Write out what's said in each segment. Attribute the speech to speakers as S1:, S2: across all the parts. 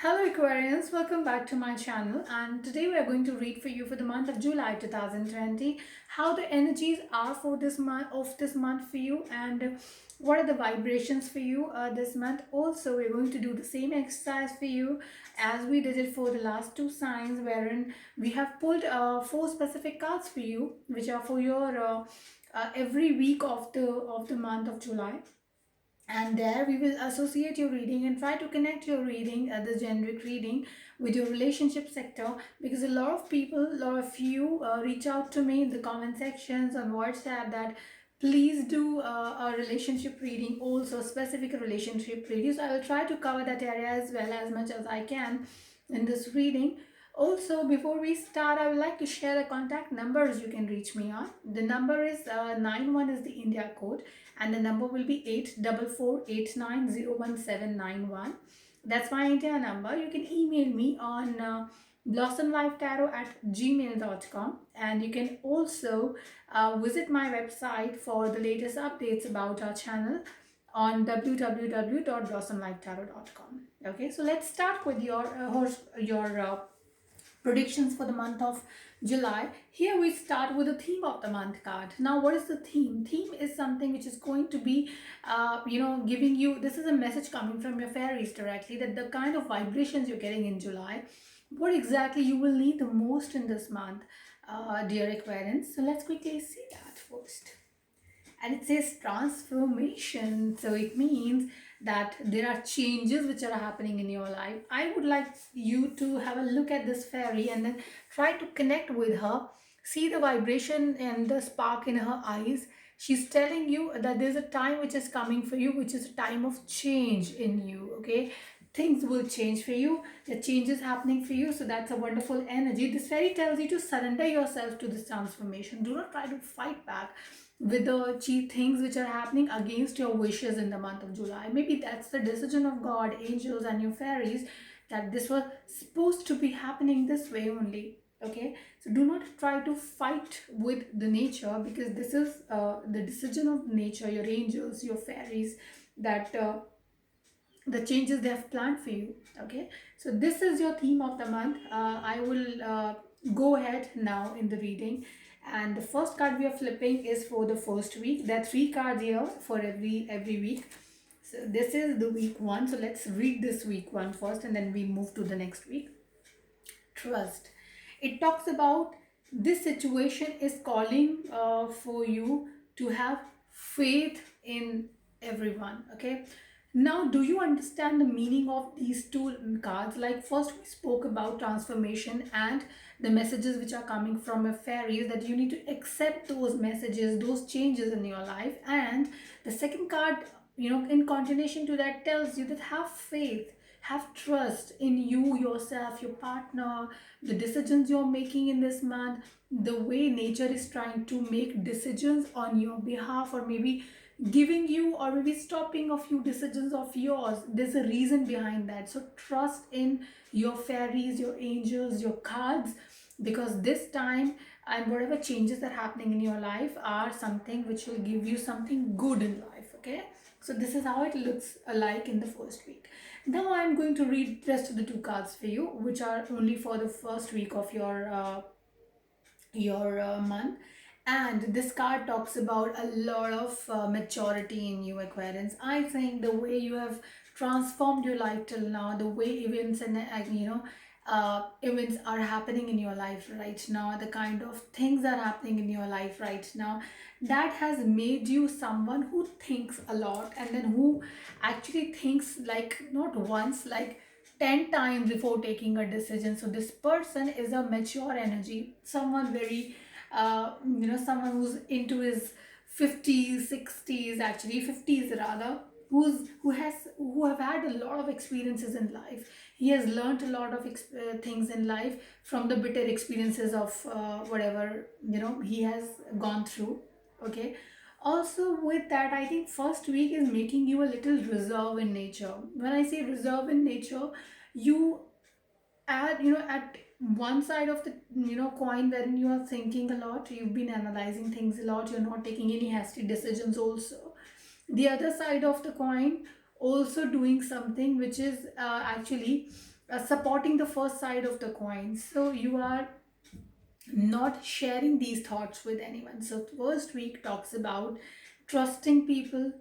S1: Hello Aquarians, welcome back to my channel, and today we are going to read for you for the month of July 2020 how the energies are for this month for you, and what are the vibrations for you this month. Also, we're going to do the same exercise for you as we did it for the last two signs, wherein we have pulled four specific cards for you which are for your every week of the month of July, and there we will associate your reading and try to connect your reading, the generic reading, with your relationship sector, because a lot of people, a lot of you reach out to me in the comment sections on WhatsApp that please do a relationship reading, also specific relationship reading. So I will try to cover that area as well as much as I can in this reading. Also, before we start, I would like to share the contact numbers you can reach me on. The number is 91 is the India code, and the number will be 8448901791. That's my India number. You can email me on blossomlifetarot@gmail.com, and you can also visit my website for the latest updates about our channel on www.blossomlifetarot.com. Okay, so let's start with your predictions for the month of July. Here we start with the theme of the month card. Now, what is the theme? Theme is something which is going to be, giving you, this is a message coming from your fairies directly, that the kind of vibrations you're getting in July, what exactly you will need the most in this month, dear Aquarians. So let's quickly see that first. And it says transformation, so it means that there are changes which are happening in your life. I would like you to have a look at this fairy and then try to connect with her, see the vibration and the spark in her eyes. She's telling you that there's a time which is coming for you, which is a time of change in you. Okay, things will change for you, the change is happening for you. So that's a wonderful energy. This fairy tells you to surrender yourself to this transformation. Do not try to fight back with the cheap things which are happening against your wishes in the month of July. Maybe that's the decision of God, angels, and your fairies, that this was supposed to be happening this way only. Okay, so do not try to fight with the nature, because this is the decision of nature, your angels, your fairies, that the changes they have planned for you. Okay, so this is your theme of the month. I will go ahead now in the reading, and the first card we are flipping is for the first week. There are three cards here for every week. So this is the week one, so let's read this week one first and then we move to the next week. Trust. It talks about this situation is calling for you to have faith in everyone. Okay, now do you understand the meaning of these two cards? Like, first we spoke about transformation and the messages which are coming from a fairies, that you need to accept those messages, those changes in your life. And the second card, in continuation to that, tells you that have faith, have trust in you, yourself, your partner, the decisions you're making in this month, the way nature is trying to make decisions on your behalf, or maybe giving you or maybe stopping a few decisions of yours. There's a reason behind that. So trust in your fairies, your angels, your cards, because this time and whatever changes that are happening in your life are something which will give you something good in life. Okay, so this is how it looks like in the first week. Now I'm going to read the rest of the two cards for you, which are only for the first week of your month. And this card talks about a lot of maturity in you, Aquarians. I think the way you have transformed your life till now, the way events and events are happening in your life right now, the kind of things are happening in your life right now, that has made you someone who thinks a lot, and then who actually thinks like not once, like 10 times before taking a decision. So this person is a mature energy, someone very someone who's into his 50s, 60s, actually 50s rather, who have had a lot of experiences in life. He has learned a lot of things in life from the bitter experiences of whatever he has gone through. Okay, also with that, I think first week is making you a little reserve in nature. When I say reserve in nature, you at one side of the coin, wherein you are thinking a lot, you've been analyzing things a lot, you're not taking any hasty decisions. Also, the other side of the coin, also doing something which is actually supporting the first side of the coin. So you are not sharing these thoughts with anyone. So first week talks about trusting people.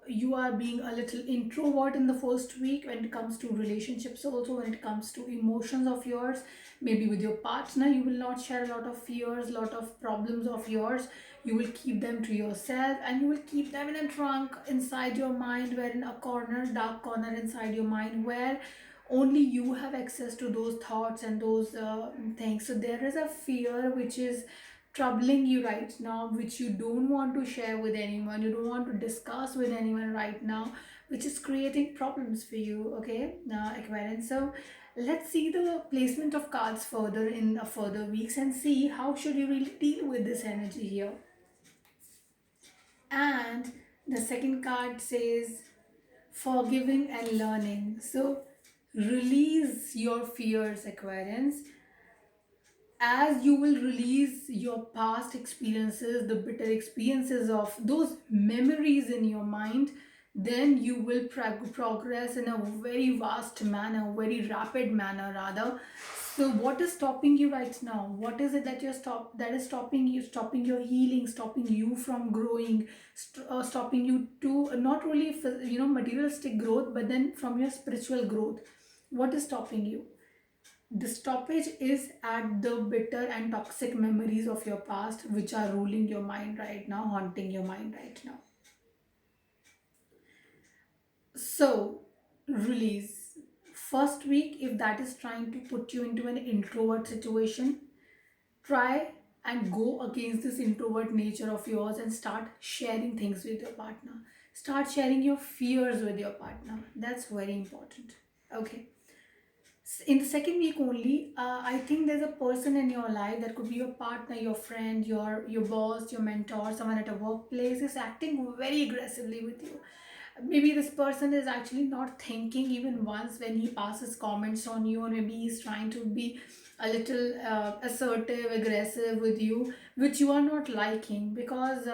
S1: You are being a little introvert in the first week when it comes to relationships, also when it comes to emotions of yours. Maybe with your partner you will not share a lot of fears, lot of problems of yours. You will keep them to yourself, and you will keep them in a trunk inside your mind, where in a corner, dark corner inside your mind, where only you have access to those thoughts and those things. So there is a fear which is troubling you right now, which you don't want to share with anyone, you don't want to discuss with anyone right now, which is creating problems for you. Okay, Aquarian. So let's see the placement of cards further in further weeks and see how should you really deal with this energy here. And the second card says forgiving and learning. So release your fears, Aquarians. As you will release your past experiences, the bitter experiences of those memories in your mind, then you will progress in a very vast manner, very rapid manner rather. So what is stopping you right now? What is it that that is stopping you, stopping your healing, stopping you from growing, stopping you to not really materialistic growth, but then from your spiritual growth? What is stopping you? The stoppage is at the bitter and toxic memories of your past, which are ruling your mind right now, haunting your mind right now. So, release. First week, if that is trying to put you into an introvert situation, try and go against this introvert nature of yours and start sharing things with your partner. Start sharing your fears with your partner. That's very important. Okay. In the second week only, I think there's a person in your life, that could be your partner, your friend, your boss, your mentor, someone at a workplace, is acting very aggressively with you. Maybe this person is actually not thinking even once when he passes comments on you, or maybe he's trying to be a little assertive, aggressive with you, which you are not liking. Because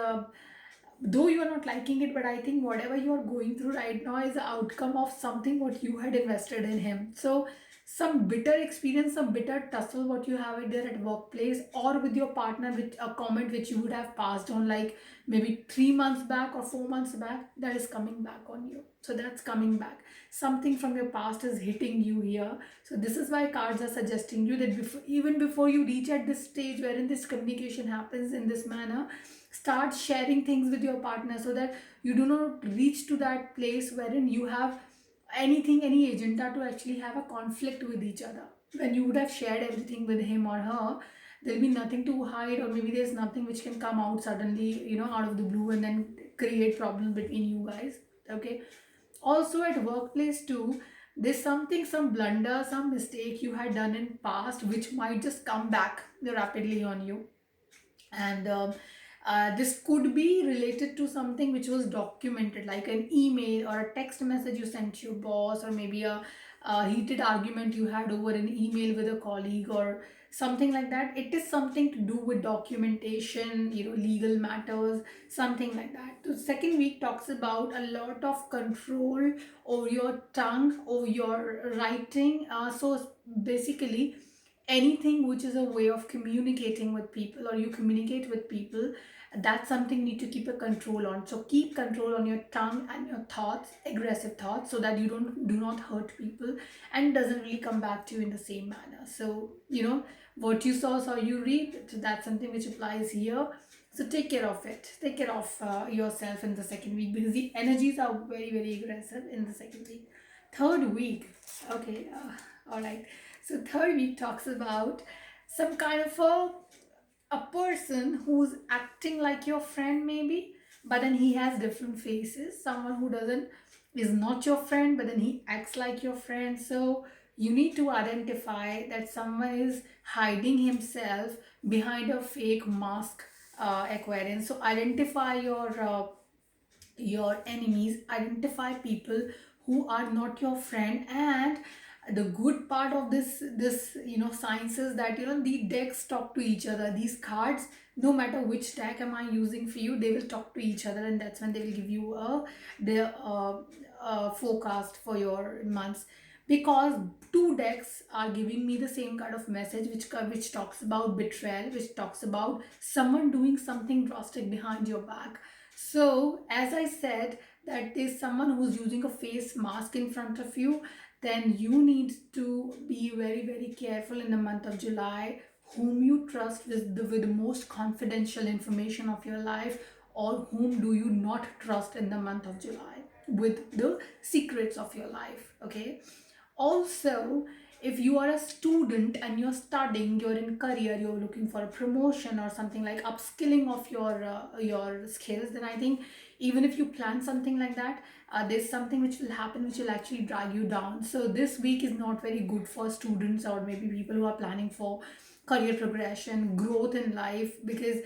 S1: though you are not liking it, but I think whatever you are going through right now is the outcome of something what you had invested in him. So some bitter experience, some bitter tussle what you have it there at workplace, or with your partner, with a comment which you would have passed on like maybe 3 months back or 4 months back, that is coming back on you. So that's coming back. Something from your past is hitting you here. So this is why cards are suggesting you that even before you reach at this stage wherein this communication happens in this manner, start sharing things with your partner, so that you do not reach to that place wherein you have any agenda to actually have a conflict with each other. When you would have shared everything with him or her, there'll be nothing to hide, or maybe there's nothing which can come out suddenly, out of the blue, and then create problems between you guys. Okay. Also at workplace too, there's something, some blunder, some mistake you had done in past, which might just come back rapidly on you. And this could be related to something which was documented, like an email or a text message you sent to your boss, or maybe a heated argument you had over an email with a colleague, or something like that. It is something to do with documentation, legal matters, something like that. The second week talks about a lot of control over your tongue, over your writing. So basically, anything which is a way of communicating with people, or you communicate with people, that's something you need to keep a control on. So keep control on your tongue and your thoughts, aggressive thoughts, so that you do not hurt people, and doesn't really come back to you in the same manner. So what you saw you reap. So that's something which applies here. So take care of it, take care of yourself in the second week, because the energies are very, very aggressive in the second week. Third week, okay, all right. So third week talks about some kind of a person who's acting like your friend maybe, but then he has different faces. Someone who doesn't is not your friend, but then he acts like your friend. So you need to identify that someone is hiding himself behind a fake mask, Aquarian. So identify your enemies, identify people who are not your friend. And the good part of this science is that the decks talk to each other. These cards, no matter which deck am I using for you, they will talk to each other, and that's when they will give you a forecast for your months. Because two decks are giving me the same kind of message, which talks about betrayal, which talks about someone doing something drastic behind your back. So as I said, that there's someone who's using a face mask in front of you, then you need to be very very careful in the month of July, whom you trust with the most confidential information of your life, or whom do you not trust in the month of July with the secrets of your life. Okay. Also, if you are a student and you're studying, you're in career, you're looking for a promotion or something like upskilling of your skills, then I think even if you plan something like that, there's something which will happen which will actually drag you down. So this week is not very good for students or maybe people who are planning for career progression, growth in life, because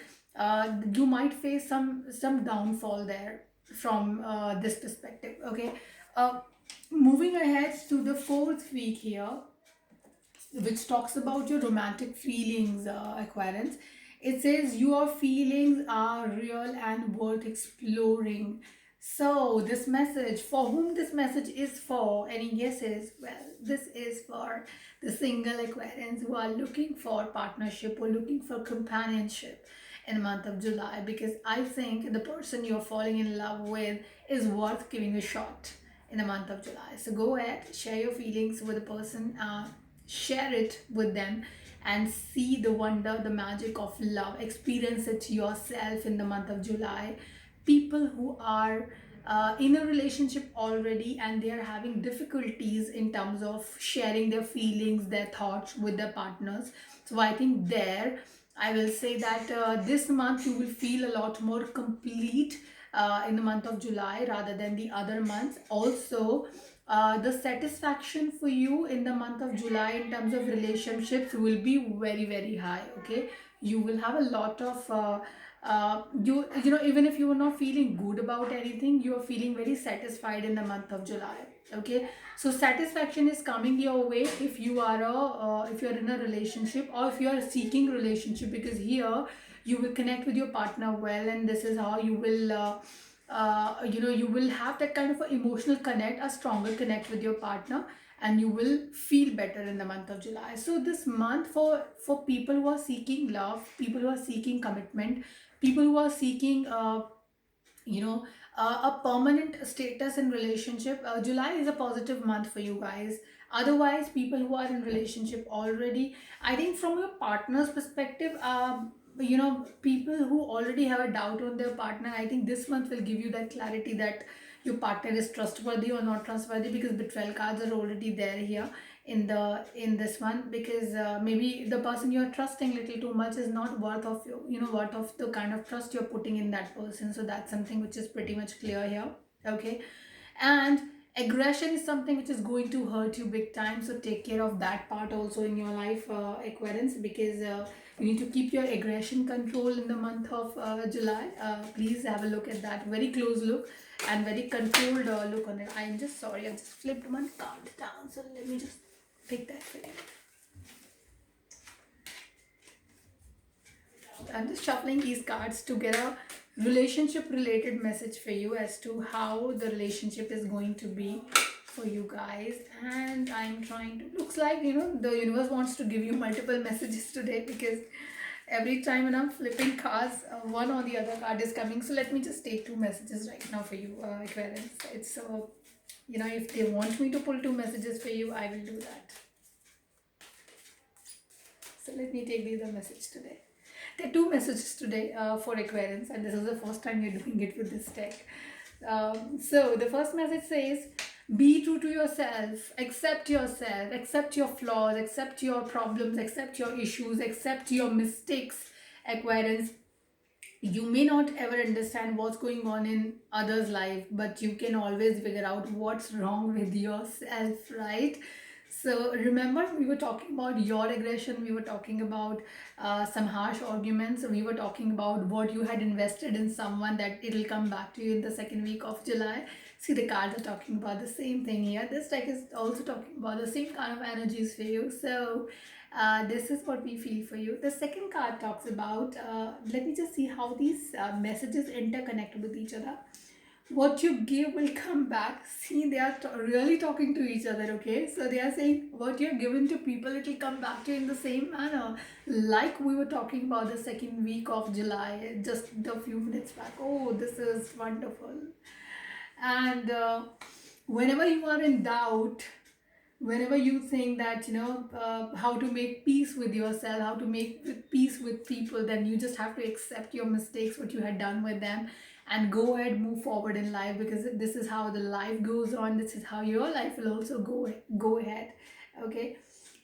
S1: you might face some downfall there from this perspective. Okay. uh, Moving ahead to the fourth week here, which talks about your romantic feelings, Aquarians. It says your feelings are real and worth exploring. So this message, for whom this message is for, any guesses? Well, this is for the single Aquarians who are looking for partnership or looking for companionship in the month of July, because I think the person you're falling in love with is worth giving a shot in the month of July. So go ahead, share your feelings with the person, share it with them, and see the wonder, the magic of love. Experience it yourself in the month of July. People who are in a relationship already and they are having difficulties in terms of sharing their feelings, their thoughts with their partners. So I think there, I will say that this month you will feel a lot more complete in the month of July rather than the other months. Also, the satisfaction for you in the month of July in terms of relationships will be very very high. Okay, you will have a lot of you know, even if you are not feeling good about anything, you are feeling very satisfied in the month of July. Okay, so satisfaction is coming your way if you are if you are in a relationship or if you are seeking relationship, because here you will connect with your partner well, and this is how you will you know, you will have that kind of an emotional connect, a stronger connect with your partner, and you will feel better in the month of July. So this month, for people who are seeking love, people who are seeking commitment, people who are seeking you know, a permanent status in relationship, July is a positive month for you guys. Otherwise, people who are in relationship already, I think from your partner's perspective, you know, people who already have a doubt on their partner, I think this month will give you that clarity that your partner is trustworthy or not trustworthy, because betrayal cards are already there here in this one, because maybe the person you're trusting little too much is not worth of you know, worth of the kind of trust you're putting in that person. So that's something which is pretty much clear here. Okay. And aggression is something which is going to hurt you big time, so take care of that part also in your life, Aquarians, because you need to keep your aggression control in the month of July. Please have a look at that, very close look and very controlled look on it. I'm just sorry, I just flipped one card down, so let me just pick that for you. I'm just shuffling these cards to get a relationship related message for you as to how the relationship is going to be for you guys. And I'm trying to, looks like, you know, the universe wants to give you multiple messages today, because every time when I'm flipping cards, one or the other card is coming. So let me just take two messages right now for you, Aquarius. It's you know, if they want me to pull two messages for you, I will do that. So let me take the other message today. There are two messages today for Aquarians, and this is the first time you're doing it with this deck. So the first message says, be true to yourself, accept your flaws, accept your problems, accept your issues, accept your mistakes, Aquarians. You may not ever understand what's going on in others' life, but you can always figure out what's wrong with yourself, right? So remember, we were talking about your aggression, we were talking about some harsh arguments, we were talking about what you had invested in someone, that it'll come back to you in the second week of July. See, the cards are talking about the same thing here. This deck is also talking about the same kind of energies for you. So this is what we feel for you. The second card talks about, let me just see how these messages interconnect with each other. what you give will come back. See, they are really talking to each other, okay? So they are saying what you're given to people, it will come back to you in the same manner. Like we were talking about the second week of July just a few minutes back. Oh, this is wonderful. And whenever you are in doubt, whenever you think that how to make peace with yourself, how to make peace with people, then you just have to accept your mistakes, what you had done with them, and go ahead, move forward in life, because this is how the life goes on. This is how your life will also go ahead. Okay,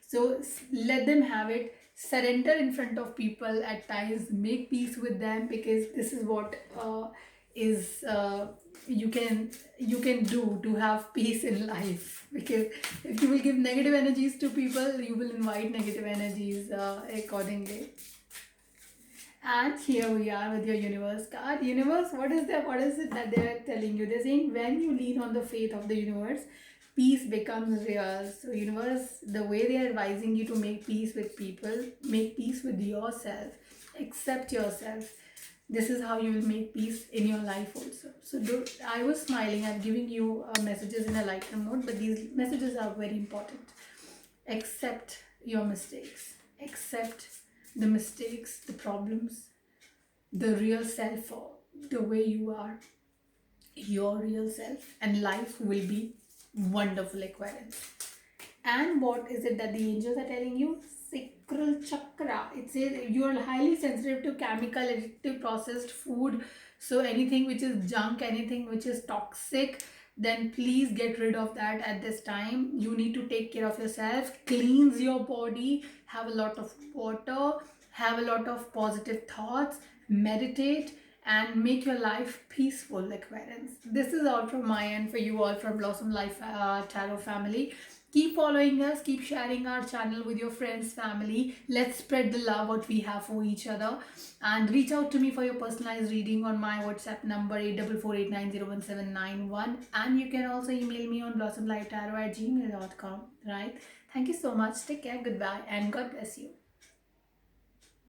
S1: so let them have it. Surrender in front of people at times, make peace with them, because this is what is you can do to have peace in life. Because if you will give negative energies to people, you will invite negative energies accordingly. And here we are with your universe card. Universe, what is it that they are telling you? They're saying when you lean on the faith of the universe, peace becomes real. So universe, the way they are advising you to make peace with people, make peace with yourself, accept yourself. This is how you will make peace in your life also. So I was smiling, I'm giving you messages in a lighter mode, but these messages are very important. Accept your mistakes, accept the mistakes, the problems, the real self, or the way you are, your real self, and life will be wonderful, Aquarius. And what is it that the angels are telling you? Sacral chakra. It says you are highly sensitive to chemical, addictive, processed food. So anything which is junk, anything which is toxic, then please get rid of that at this time. You need to take care of yourself, cleanse your body, have a lot of water, have a lot of positive thoughts, meditate, and make your life peaceful, Aquarius. This is all from my end for you all from Blossom Life Tarot family. Keep following us, keep sharing our channel with your friends, family. Let's spread the love what we have for each other. And reach out to me for your personalized reading on my WhatsApp number 8448901791. And you can also email me on blossomlifetarot@gmail.com. Right? Thank you so much. Take care. Goodbye. And God bless you.